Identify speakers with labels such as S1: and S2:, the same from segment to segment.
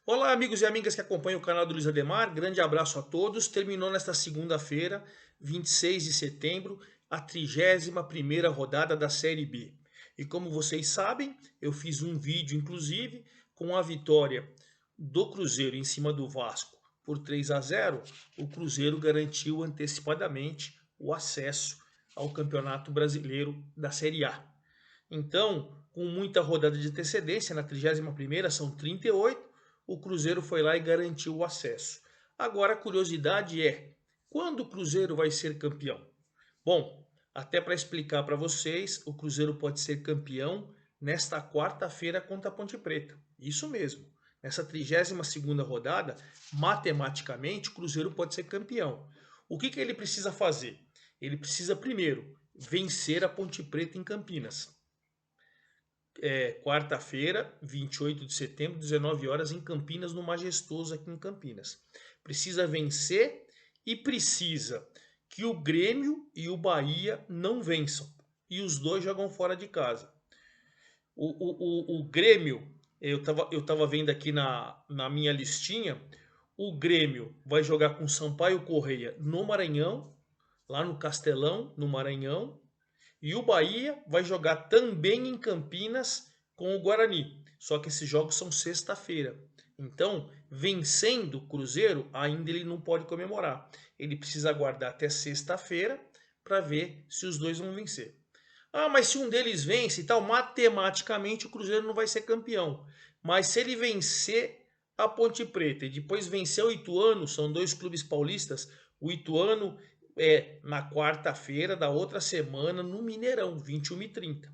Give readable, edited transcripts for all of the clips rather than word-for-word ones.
S1: Olá, amigos e amigas que acompanham o canal do Luiz Ademar. Grande abraço a todos. Terminou nesta segunda-feira, 26 de setembro, a 31ª rodada da Série B. E como vocês sabem, eu fiz um vídeo, inclusive, com a vitória do Cruzeiro em cima do Vasco por 3-0. O Cruzeiro garantiu antecipadamente o acesso ao Campeonato Brasileiro da Série A. Então, com muita rodada de antecedência, na 31ª são 38, o Cruzeiro foi lá e garantiu o acesso. Agora a curiosidade é, quando o Cruzeiro vai ser campeão? Bom, até para explicar para vocês, o Cruzeiro pode ser campeão nesta quarta-feira contra a Ponte Preta. Isso mesmo. Nessa 32ª rodada, matematicamente, o Cruzeiro pode ser campeão. O que ele precisa fazer? Ele precisa primeiro vencer a Ponte Preta em Campinas. Quarta-feira, 28 de setembro, 19 horas, em Campinas, no Majestoso, aqui em Campinas. Precisa vencer e precisa que o Grêmio e o Bahia não vençam. E os dois jogam fora de casa. O Grêmio, eu tava vendo aqui na minha listinha, o Grêmio vai jogar com Sampaio Correia no Maranhão, lá no Castelão, no Maranhão. E o Bahia vai jogar também em Campinas com o Guarani. Só que esses jogos são sexta-feira. Então, vencendo o Cruzeiro, ainda ele não pode comemorar. Ele precisa aguardar até sexta-feira para ver se os dois vão vencer. Ah, mas se um deles vence e tal, matematicamente o Cruzeiro não vai ser campeão. Mas se ele vencer a Ponte Preta e depois vencer o Ituano, são dois clubes paulistas, o Ituano é na quarta-feira da outra semana no Mineirão, 21h30.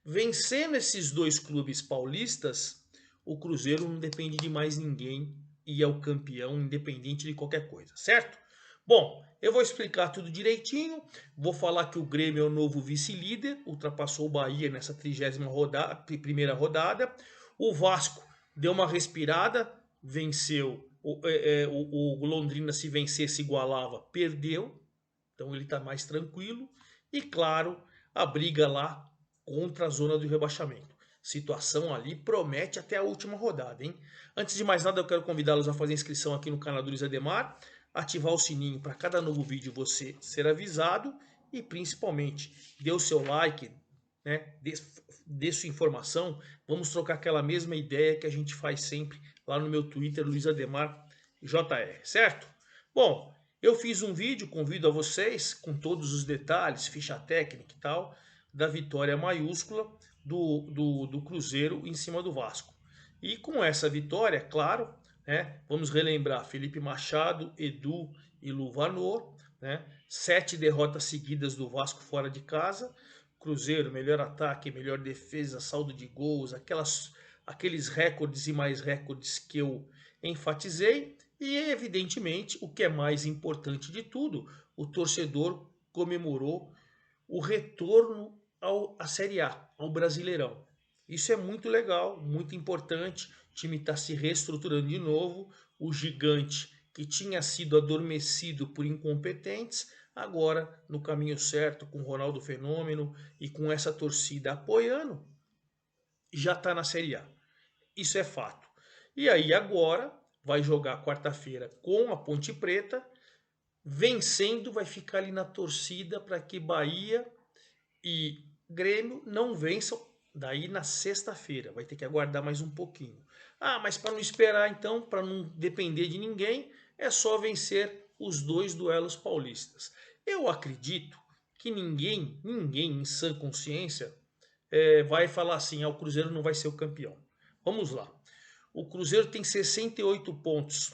S1: Vencendo esses dois clubes paulistas, o Cruzeiro não depende de mais ninguém e é o campeão independente de qualquer coisa, certo? Bom, eu vou explicar tudo direitinho. Vou falar que o Grêmio é o novo vice-líder, ultrapassou o Bahia nessa 31ª rodada. O Vasco deu uma respirada, venceu. O Londrina, se vencer, se igualava, perdeu. Então ele está mais tranquilo. E claro, a briga lá contra a zona do rebaixamento. Situação ali promete até a última rodada, hein? Antes de mais nada, eu quero convidá-los a fazer inscrição aqui no canal do Luiz Ademar, ativar o sininho para cada novo vídeo você ser avisado e principalmente dê o seu like, né? Dê sua informação. Vamos trocar aquela mesma ideia que a gente faz sempre lá no meu Twitter, Luiz Ademar JR, certo? Bom, eu fiz um vídeo, convido a vocês, com todos os detalhes, ficha técnica e tal, da vitória maiúscula do Cruzeiro em cima do Vasco. E com essa vitória, claro, né, vamos relembrar Felipe Machado, Edu e Luvanor, né, 7 derrotas seguidas do Vasco fora de casa, Cruzeiro, melhor ataque, melhor defesa, saldo de gols, aqueles recordes e mais recordes que eu enfatizei. E evidentemente, o que é mais importante de tudo, o torcedor comemorou o retorno à Série A, ao Brasileirão. Isso é muito legal, muito importante. O time está se reestruturando de novo. O gigante que tinha sido adormecido por incompetentes, agora no caminho certo, com o Ronaldo Fenômeno e com essa torcida apoiando, já está na Série A. Isso é fato. E aí agora vai jogar quarta-feira com a Ponte Preta. Vencendo, vai ficar ali na torcida para que Bahia e Grêmio não vençam. Daí na sexta-feira vai ter que aguardar mais um pouquinho. Ah, mas para não esperar então, para não depender de ninguém, é só vencer os dois duelos paulistas. Eu acredito que ninguém em sã consciência vai falar assim: ah, o Cruzeiro não vai ser o campeão. Vamos lá. O Cruzeiro tem 68 pontos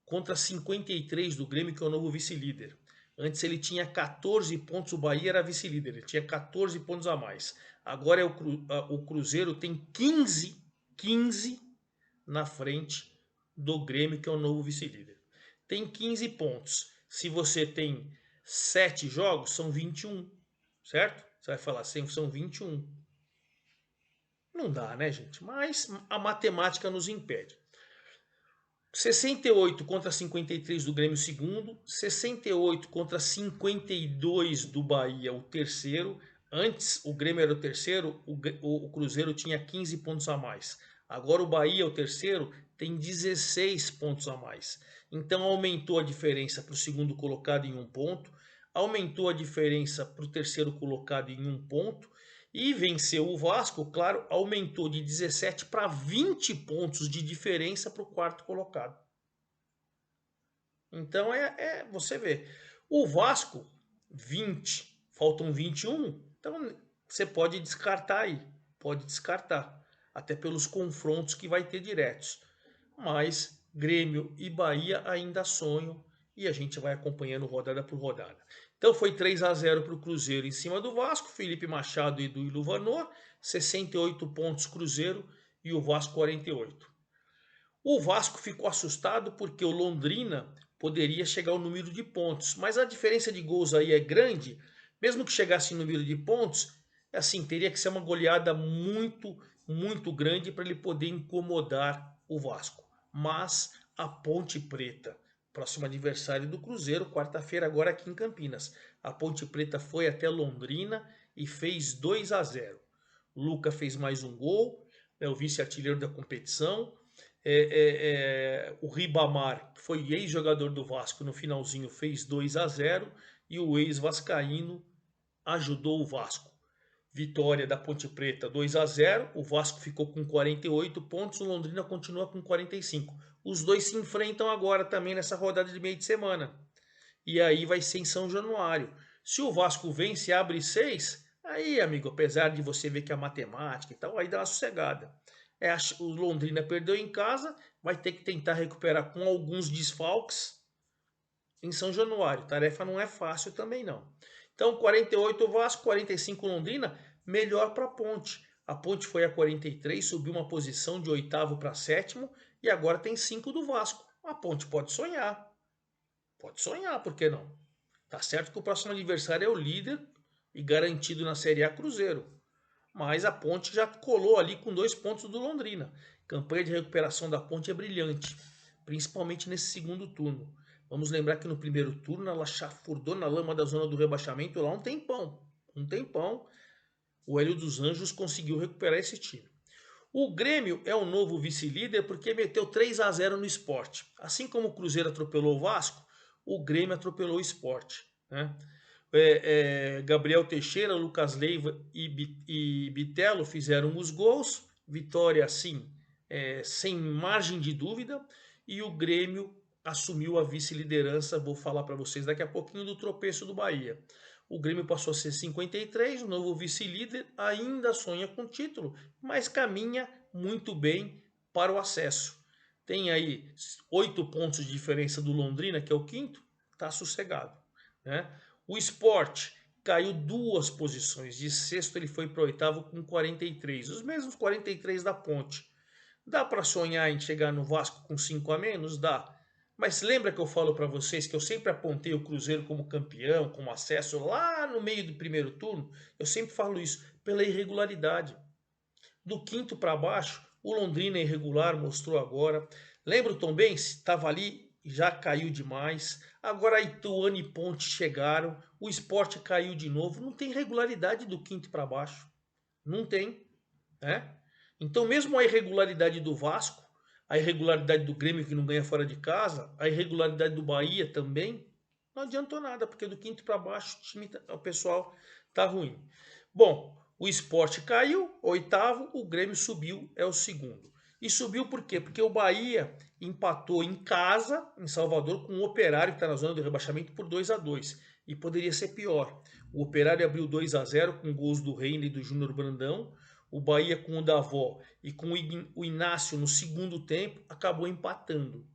S1: contra 53 do Grêmio, que é o novo vice-líder. Antes ele tinha 14 pontos, o Bahia era vice-líder, ele tinha 14 pontos a mais. Agora o Cruzeiro tem 15 na frente do Grêmio, que é o novo vice-líder. Tem 15 pontos. Se você tem 7 jogos, são 21, certo? Você vai falar assim, são 21. Não dá, né, gente? Mas a matemática nos impede. 68 contra 53 do Grêmio, segundo. 68 contra 52 do Bahia, o terceiro. Antes o Grêmio era o terceiro, o Cruzeiro tinha 15 pontos a mais. Agora o Bahia, o terceiro, tem 16 pontos a mais. Então aumentou a diferença para o segundo colocado em 1 ponto, aumentou a diferença para o terceiro colocado em 1 ponto e venceu o Vasco, claro, aumentou de 17 para 20 pontos de diferença para o quarto colocado. Então você vê, o Vasco 20, faltam 21, então você pode descartar aí, pode descartar, até pelos confrontos que vai ter diretos. Mas Grêmio e Bahia ainda sonham e a gente vai acompanhando rodada por rodada. Então foi 3-0 para o Cruzeiro em cima do Vasco, Felipe Machado e do Iluvanor, 68 pontos Cruzeiro e o Vasco 48. O Vasco ficou assustado porque o Londrina poderia chegar ao número de pontos, mas a diferença de gols aí é grande. Mesmo que chegasse em número de pontos, assim, teria que ser uma goleada muito grande para ele poder incomodar o Vasco. Mas a Ponte Preta, próximo adversário do Cruzeiro, quarta-feira agora aqui em Campinas. A Ponte Preta foi até Londrina e fez 2-0. Luca fez mais um gol, é o vice-artilheiro da competição. O Ribamar, que foi ex-jogador do Vasco, no finalzinho fez 2-0 e o ex-vascaíno ajudou o Vasco. Vitória da Ponte Preta 2-0, o Vasco ficou com 48 pontos, o Londrina continua com 45. Os dois se enfrentam agora também nessa rodada de meio de semana. E aí vai ser em São Januário. Se o Vasco vence e abre 6, aí, amigo, apesar de você ver que a matemática e tal, aí dá uma sossegada. O Londrina perdeu em casa, vai ter que tentar recuperar com alguns desfalques em São Januário. Tarefa não é fácil também não. Então 48 Vasco, 45 Londrina, melhor para a Ponte. A Ponte foi a 43, subiu uma posição de oitavo para sétimo e agora tem 5 do Vasco. A Ponte pode sonhar. Pode sonhar, por que não? Tá certo que o próximo adversário é o líder e garantido na Série A Cruzeiro. Mas a Ponte já colou ali com 2 pontos do Londrina. Campanha de recuperação da Ponte é brilhante, principalmente nesse segundo turno. Vamos lembrar que no primeiro turno ela chafurdou na lama da zona do rebaixamento lá um tempão. Um tempão. O Hélio dos Anjos conseguiu recuperar esse time. O Grêmio é o novo vice-líder porque meteu 3-0 no Sport. Assim como o Cruzeiro atropelou o Vasco, o Grêmio atropelou o Sport. Né? Gabriel Teixeira, Lucas Leiva e Bitelo fizeram os gols. Vitória, assim, sem margem de dúvida. E o Grêmio assumiu a vice-liderança. Vou falar para vocês daqui a pouquinho do tropeço do Bahia. O Grêmio passou a ser 53, o novo vice-líder, ainda sonha com título, mas caminha muito bem para o acesso. Tem aí 8 pontos de diferença do Londrina, que é o quinto, está sossegado. Né? O Sport caiu 2 posições, de sexto ele foi para o oitavo com 43, os mesmos 43 da Ponte. Dá para sonhar em chegar no Vasco com 5 a menos? Dá. Mas lembra que eu falo para vocês que eu sempre apontei o Cruzeiro como campeão, como acesso lá no meio do primeiro turno? Eu sempre falo isso, pela irregularidade. Do quinto para baixo, o Londrina é irregular, mostrou agora. Lembra o Tombense? Estava ali, já caiu demais. Agora Ituano e Ponte chegaram, o Sport caiu de novo. Não tem regularidade do quinto para baixo. Não tem. Né? Então mesmo a irregularidade do Vasco, a irregularidade do Grêmio que não ganha fora de casa, a irregularidade do Bahia também, não adiantou nada, porque do quinto para baixo o pessoal tá ruim. Bom, o Sport caiu, oitavo, o Grêmio subiu, é o segundo. E subiu por quê? Porque o Bahia empatou em casa, em Salvador, com o Operário, que está na zona do rebaixamento, por 2-2. E poderia ser pior. O Operário abriu 2-0 com gols do Reina e do Júnior Brandão. O Bahia com o Davó e com o Inácio no segundo tempo acabou empatando.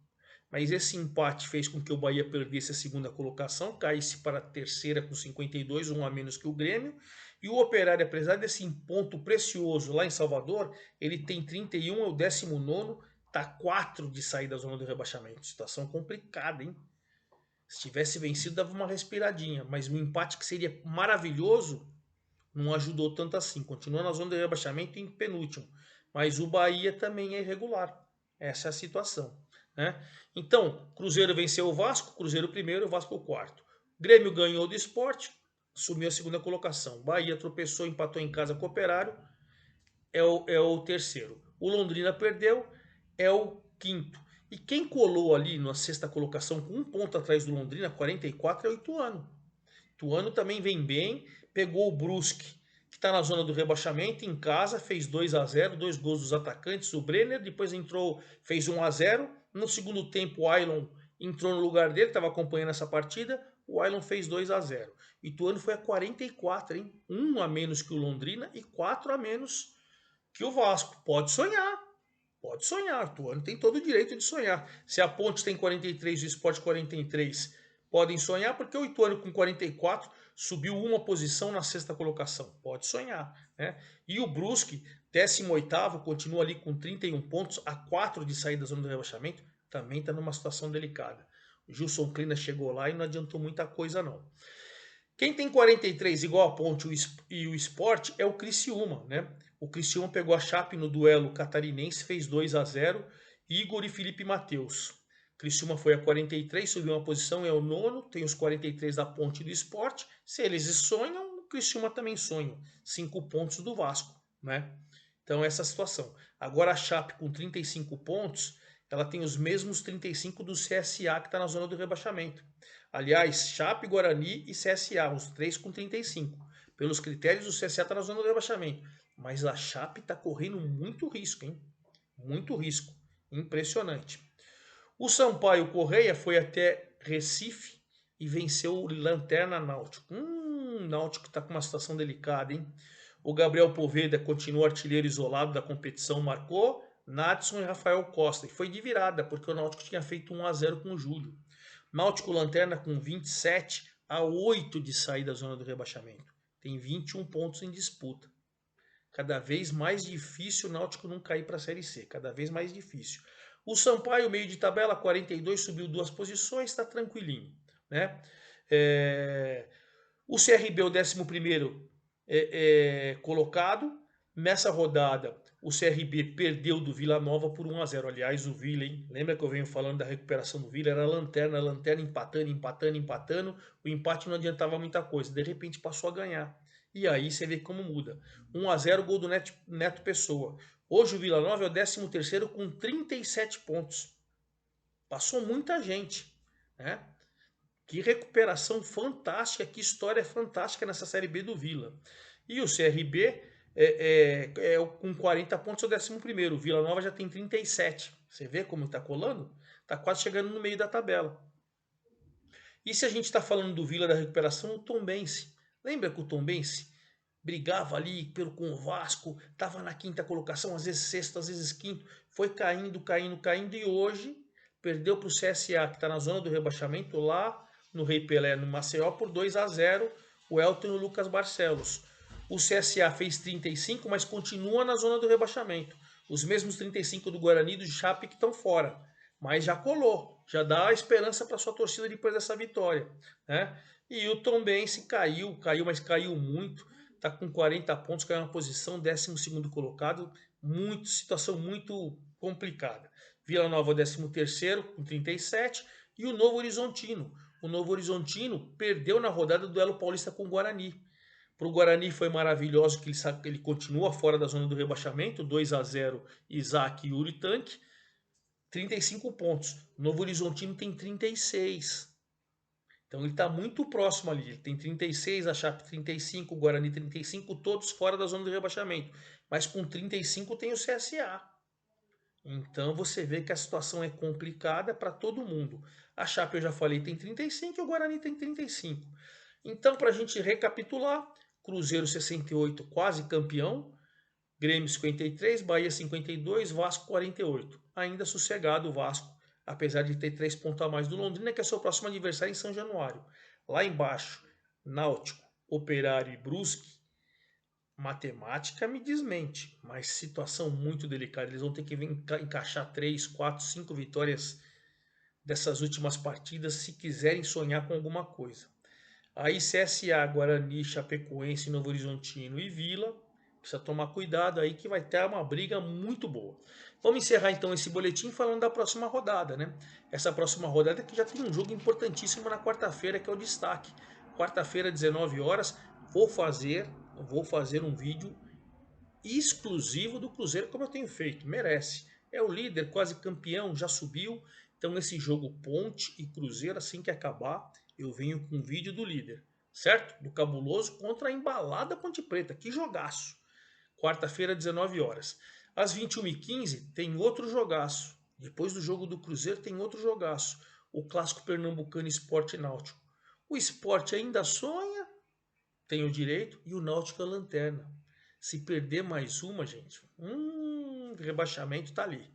S1: Mas esse empate fez com que o Bahia perdesse a segunda colocação, caísse para a terceira com 52, um a menos que o Grêmio. E o Operário, apesar desse ponto precioso lá em Salvador, ele tem 31, é o 19º, está 4 de sair da zona do rebaixamento. Situação complicada, hein? Se tivesse vencido, dava uma respiradinha. Mas um empate que seria maravilhoso, não ajudou tanto assim. Continua na zona de rebaixamento em penúltimo. Mas o Bahia também é irregular. Essa é a situação. Né? Então, Cruzeiro venceu o Vasco, Cruzeiro primeiro, Vasco quarto. Grêmio ganhou do Sport, assumiu a segunda colocação. Bahia tropeçou, empatou em casa com o Operário, é o terceiro. o Londrina perdeu, é o quinto. E quem colou ali na sexta colocação com um ponto atrás do Londrina, 44, é o Ituano. Ituano também vem bem, pegou o Brusque, que está na zona do rebaixamento, em casa, fez 2-0, 2 gols dos atacantes, o Brenner, depois entrou, fez 1-0, no segundo tempo o Ailon entrou no lugar dele, estava acompanhando essa partida, o Ailon fez 2-0. O Ituano foi a 44, hein? 1 a menos que o Londrina e 4 a menos que o Vasco. Pode sonhar. Pode sonhar, o Ituano tem todo o direito de sonhar. Se a Ponte tem 43 e o Sport 43, podem sonhar, porque o Ituano com 44 subiu uma posição na sexta colocação. Pode sonhar. Né? E o Brusque, 18º, continua ali com 31 pontos, a 4 de sair da zona do rebaixamento, também está numa situação delicada. O Gilson Clina chegou lá e não adiantou muita coisa não. Quem tem 43 igual a Ponte e o Sport é o Criciúma, né? O Criciúma pegou a Chape no duelo catarinense, fez 2-0, Igor e Felipe Mateus. Criciúma foi a 43, subiu uma posição, é o nono, tem os 43 da Ponte e do Sport. Se eles sonham, o Criciúma também sonha. 5 pontos do Vasco, né? Então essa é a situação. Agora a Chape com 35 pontos, ela tem os mesmos 35 do CSA que está na zona do rebaixamento. Aliás, Chape, Guarani e CSA, os três com 35. Pelos critérios, o CSA está na zona do rebaixamento. Mas a Chape está correndo muito risco, hein? Muito risco. Impressionante. O Sampaio Correia foi até Recife e venceu o Lanterna Náutico. Náutico está com uma situação delicada, hein? O Gabriel Poveda continua artilheiro isolado da competição, marcou Nadson e Rafael Costa. E foi de virada, porque o Náutico tinha feito 1-0 com o Júlio. Náutico Lanterna com 27 a 8 de sair da zona do rebaixamento. Tem 21 pontos em disputa. Cada vez mais difícil o Náutico não cair para a Série C. Cada vez mais difícil. O Sampaio, meio de tabela, 42, subiu 2 posições, está tranquilinho. Né? O CRB, o 11º colocado. Nessa rodada, o CRB perdeu do Vila Nova por 1-0. Aliás, o Vila, hein? Lembra que eu venho falando da recuperação do Vila? Era lanterna, empatando. O empate não adiantava muita coisa. De repente passou a ganhar. E aí você vê como muda. 1-0, gol do Neto Pessoa. Hoje o Vila Nova é o 13º com 37 pontos. Passou muita gente. Né? Que recuperação fantástica, que história fantástica nessa Série B do Vila. E o CRB com 40 pontos é o 11º. O Vila Nova já tem 37. Você vê como está colando? Está quase chegando no meio da tabela. E se a gente está falando do Vila da recuperação, o Tombense. Lembra que o Tombense brigava ali com o Vasco, estava na quinta colocação, às vezes sexto, às vezes quinto, foi caindo, e hoje perdeu para o CSA, que está na zona do rebaixamento, lá no Rei Pelé, no Maceió, por 2-0, o Elton e o Lucas Barcelos. O CSA fez 35, mas continua na zona do rebaixamento. Os mesmos 35 do Guarani e do Chape que estão fora. Mas já colou, já dá a esperança para sua torcida depois dessa vitória. Né? E o Tombense caiu, mas caiu muito. Está com 40 pontos, caiu uma posição, 12º colocado. Situação muito complicada. Vila Nova, 13º, com 37. E o Novo Horizontino. O Novo Horizontino perdeu na rodada do duelo paulista com o Guarani. Para o Guarani foi maravilhoso que ele continua fora da zona do rebaixamento, 2-0, Isaac e Yuri Tanque, 35 pontos. O Novo Horizontino tem 36. Então ele está muito próximo ali. Ele tem 36, a Chape 35, o Guarani 35, todos fora da zona do rebaixamento. Mas com 35 tem o CSA. Então você vê que a situação é complicada para todo mundo. A Chape, eu já falei, tem 35 e o Guarani tem 35. Então, para a gente recapitular, Cruzeiro 68, quase campeão. Grêmio 53, Bahia 52, Vasco 48. Ainda sossegado o Vasco, apesar de ter 3 pontos a mais do Londrina, que é seu próximo adversário em São Januário. Lá embaixo, Náutico, Operário e Brusque. Matemática me desmente, mas situação muito delicada. Eles vão ter que encaixar 3, 4, 5 vitórias dessas últimas partidas se quiserem sonhar com alguma coisa. Aí CSA, Guarani, Chapecoense, Novo Horizontino e Vila, precisa tomar cuidado aí que vai ter uma briga muito boa. Vamos encerrar então esse boletim falando da próxima rodada, né? Essa próxima rodada que já tem um jogo importantíssimo na quarta-feira, que é o destaque. Quarta-feira, 19 horas, vou fazer um vídeo exclusivo do Cruzeiro, como eu tenho feito. Merece. É o líder, quase campeão, já subiu. Então esse jogo Ponte e Cruzeiro, assim que acabar, eu venho com um vídeo do líder, certo? Do Cabuloso contra a embalada Ponte Preta. Que jogaço! Quarta-feira, 19 horas. Às 21h15 tem outro jogaço. Depois do jogo do Cruzeiro tem outro jogaço. O clássico pernambucano Sport e Náutico. O Sport ainda sonha, tem o direito, e o Náutico é a lanterna. Se perder mais uma, gente, rebaixamento tá ali.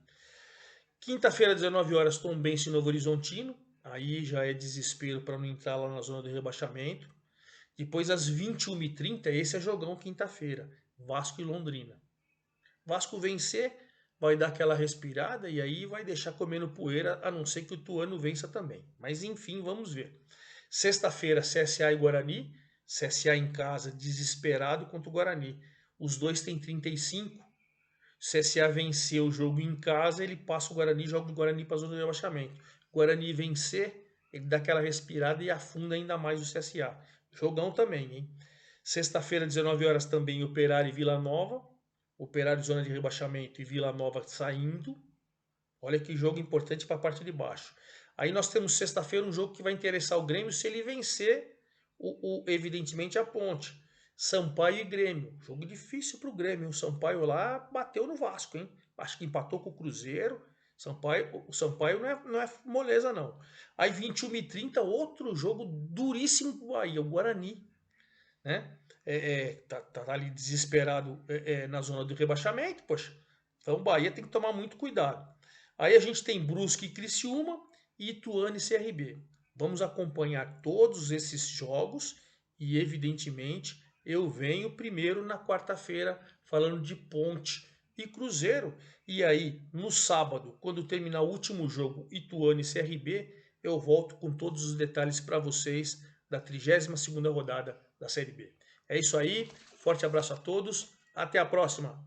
S1: Quinta-feira, 19 horas, Tombense e Novo Horizontino. Aí já é desespero para não entrar lá na zona do rebaixamento. Depois, às 21h30, esse é jogão quinta-feira. Vasco e Londrina. Vasco vencer, vai dar aquela respirada e aí vai deixar comendo poeira, a não ser que o Tuano vença também. Mas enfim, vamos ver. Sexta-feira, CSA e Guarani. CSA em casa, desesperado contra o Guarani. Os dois têm 35. CSA venceu o jogo em casa, ele passa o Guarani, joga o Guarani para a zona de rebaixamento. Guarani vencer, ele dá aquela respirada e afunda ainda mais o CSA. Jogão também, hein? Sexta-feira, 19 horas também, Operário e Vila Nova. Operário zona de rebaixamento e Vila Nova saindo. Olha que jogo importante para a parte de baixo. Aí nós temos sexta-feira um jogo que vai interessar o Grêmio se ele vencer, evidentemente, a Ponte. Sampaio e Grêmio. Jogo difícil para o Grêmio. O Sampaio lá bateu no Vasco, hein? Acho que empatou com o Cruzeiro. O Sampaio não é moleza, não. Aí 21h30, outro jogo duríssimo para o Bahia, o Guarani. Né? Tá ali desesperado na zona do rebaixamento, poxa. Então o Bahia tem que tomar muito cuidado. Aí a gente tem Brusque e Criciúma e Ituano e CRB. Vamos acompanhar todos esses jogos e, evidentemente, eu venho primeiro na quarta-feira falando de Ponte e Cruzeiro. E aí, no sábado, quando terminar o último jogo, Ituano e CRB, eu volto com todos os detalhes para vocês da 32ª rodada da Série B. É isso aí, forte abraço a todos, até a próxima!